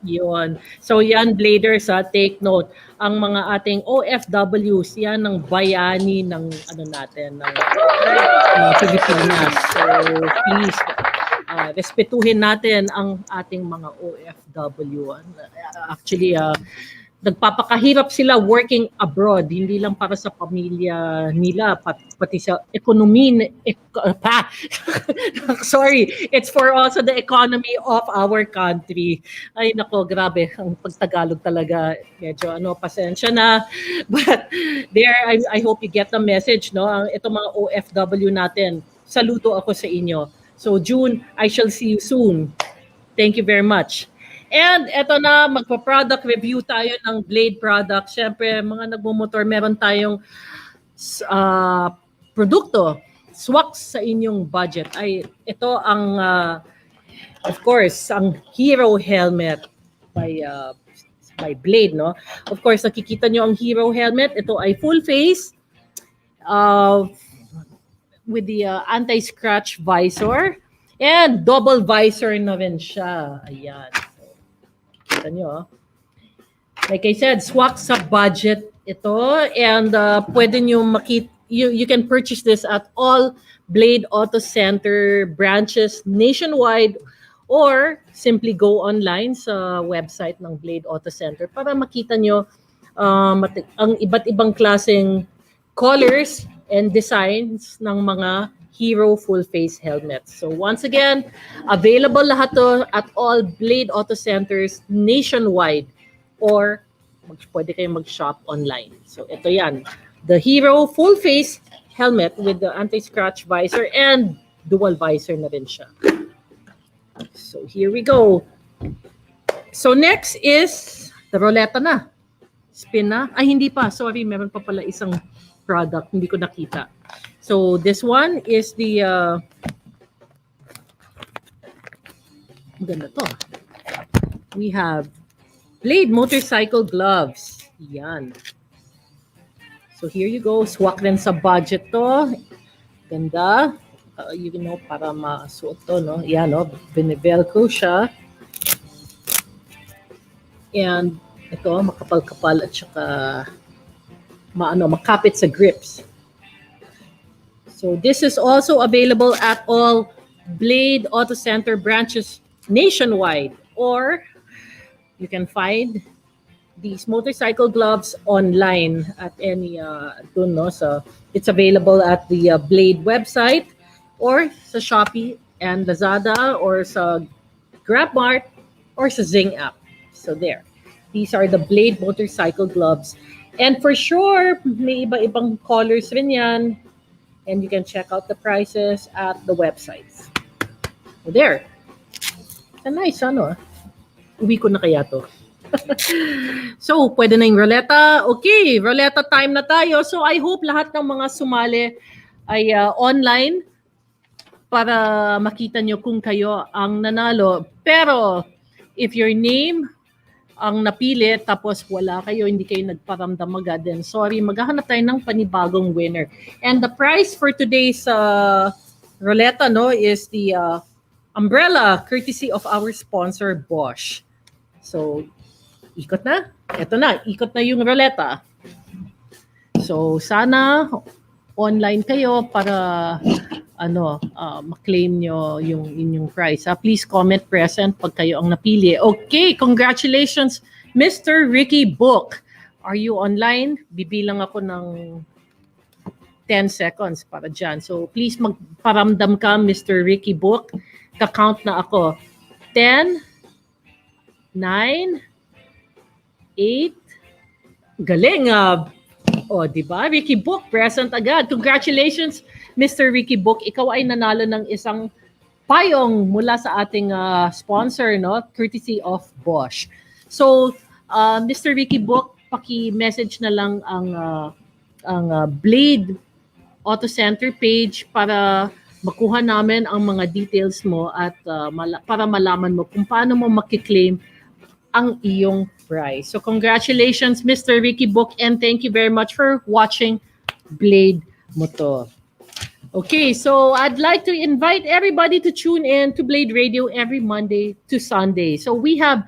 Yun. So yan, Bladers, take note. Ang mga ating OFWs, yan ang bayani ng ano natin, ng Pilipinas. So please, respetuhin natin ang ating mga OFW. Actually, nagpapakahirap sila working abroad, hindi lang para sa pamilya nila, pati sa economy, sorry, it's for also the economy of our country. Ay nako, grabe, ang pagtagalog talaga, medyo pasensya na. But there, I hope you get the message, no? Itong mga OFW natin, saludo ako sa inyo. So June, I shall see you soon. Thank you very much. And eto na, magpa-product review tayo ng Blade products. Siyempre, mga nagmumotor, meron tayong produkto, swak sa inyong budget. Ay, ito ang, of course, ang Hero Helmet by Blade, no? Of course, nakikita nyo ang Hero Helmet. Ito ay full face with the anti-scratch visor. And double visor na rin siya. Ayan. Kita nyo. Like I said, swak sa budget ito. And pwede nyo makita, you can purchase this at all Blade Auto Center branches nationwide, or simply go online sa website ng Blade Auto Center para makita nyo ang iba't ibang klaseng colors and designs ng mga Hero full face helmets. So once again, available lahat to at all Blade Auto Centers nationwide, or pwede kayong mag-shop online. So ito yan, the Hero full face helmet with the anti-scratch visor and dual visor na rin siya. So here we go. So next is the roleta na. Spin na. Ay, hindi pa. Sorry, meron pa pala isang product. Hindi ko nakita. So this one is the maganda to. We have Blade motorcycle gloves. Yan. So here you go. Swak rin sa budget to. Ganda. You know, para masuot to, no? Yan, no? Velcro siya. And ito, makapal-kapal at saka makapit sa grips. So this is also available at all Blade Auto Center branches nationwide, or you can find these motorcycle gloves online at any so it's available at the Blade website, or sa Shopee and Lazada, or sa GrabMart, or sa Zing app. So there. These are the Blade motorcycle gloves. And for sure, may iba-ibang colors rin yan. And you can check out the prices at the websites. So there. It's a nice, uwi ko na kaya to. So, pwede na yung roleta. Okay, roleta time na tayo. So, I hope lahat ng mga sumali ay online para makita nyo kung kayo ang nanalo. Pero, if your name ang napili tapos wala kayo, hindi kayo nagparamdam agad, then sorry, maghahanap tayo ng panibagong winner. And the prize for today's roleta, no, is the umbrella courtesy of our sponsor Bosch. So, ikot na. Ito na, ikot na yung roleta. So, sana online kayo para ma-claim nyo yung inyong prize. Please comment present pag kayo ang napili. Okay, congratulations, Mr. Ricky Book. Are you online? Bibilang ako ng 10 seconds para dyan. So please magparamdam ka, Mr. Ricky Book. Ka-count na ako. 10, 9, 8, galing di ba? Ricky Book, present agad. Congratulations, Mr. Ricky Book. Ikaw ay nanalo ng isang payong mula sa ating sponsor, no? Courtesy of Bosch. So, Mr. Ricky Book, paki-message na lang ang Blade Auto Center page para makuha namin ang mga details mo at para malaman mo kung paano mo makiklaim ang iyong prize. So congratulations, Mr. Ricky Book, and thank you very much for watching Blade mo to. Okay, so I'd like to invite everybody to tune in to Blade Radio every Monday to Sunday. So we have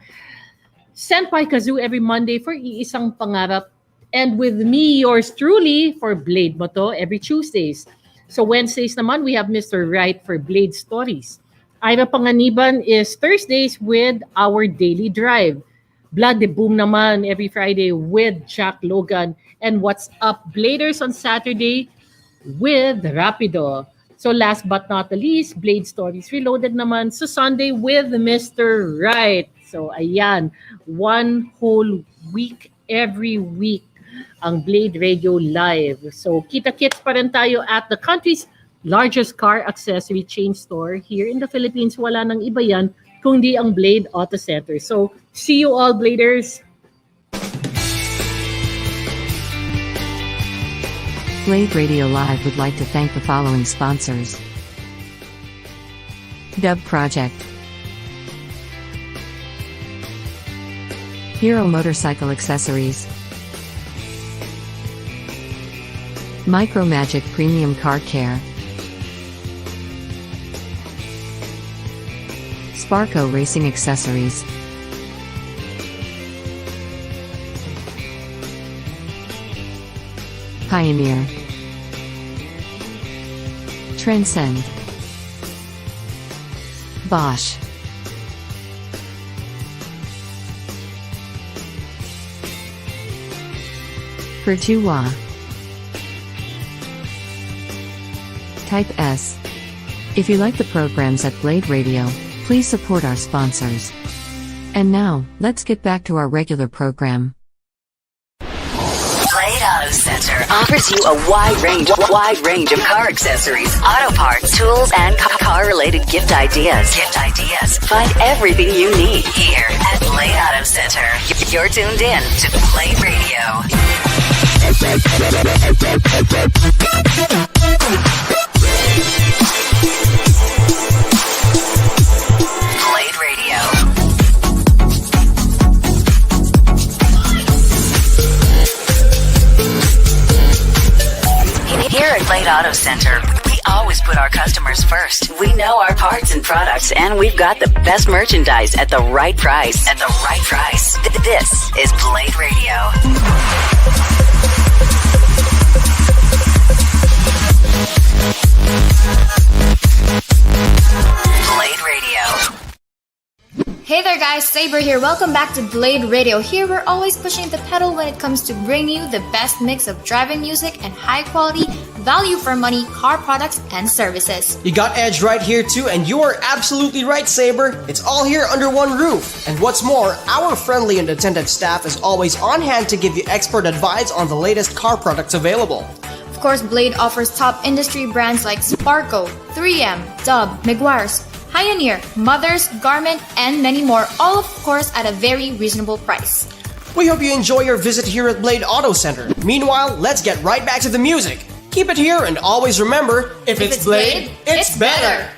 Senpai Kazoo every Monday for Iisang Pangarap, and with me, yours truly, for Blade mo to every Tuesdays. So Wednesdays naman, we have Mr. Wright for Blade Stories. Ira Panganiban is Thursdays with our Daily Drive. Blood de Boom naman every Friday with Jack Logan. And What's Up Bladers on Saturday with Rapido. So last but not the least, Blade Stories Reloaded naman sa Sunday with Mr. Right. So ayan, one whole week, every week, ang Blade Radio Live. So kita-kits pa rin tayo at the country's largest car accessory chain store here in the Philippines. Wala nang iba yan kundi ang Blade Auto Center. So see you all, Bladers! Blade Radio Live would like to thank the following sponsors. Dub Project, Hero Motorcycle Accessories, Micromagic Premium Car Care, Sparco Racing Accessories, Pioneer, Transcend, Bosch, Pertua, Type S. If you like the programs at Blade Radio, please support our sponsors. And now, let's get back to our regular program. Blade Auto Center offers you a wide range of car accessories, auto parts, tools, and car-related gift ideas. Find everything you need here at Blade Auto Center. You're tuned in to Blade Radio. Blade Radio. Here at Blade Auto Center, we always put our customers first. We know our parts and products, and we've got the best merchandise at the right price. This is Blade Radio. Blade Radio. Hey there guys, Saber here. Welcome back to Blade Radio. Here we're always pushing the pedal when it comes to bringing you the best mix of driving music and high quality, value for money car products and services. You got Edge right here too, and you are absolutely right, Saber. It's all here under one roof. And what's more, our friendly and attentive staff is always on hand to give you expert advice on the latest car products available. Of course, Blade offers top industry brands like Sparco, 3M, Dub, Meguiar's, Pioneer, Mothers, Garment, and many more, all of course at a very reasonable price. We hope you enjoy your visit here at Blade Auto Center. Meanwhile, let's get right back to the music. Keep it here and always remember, if it's Blade, it's better.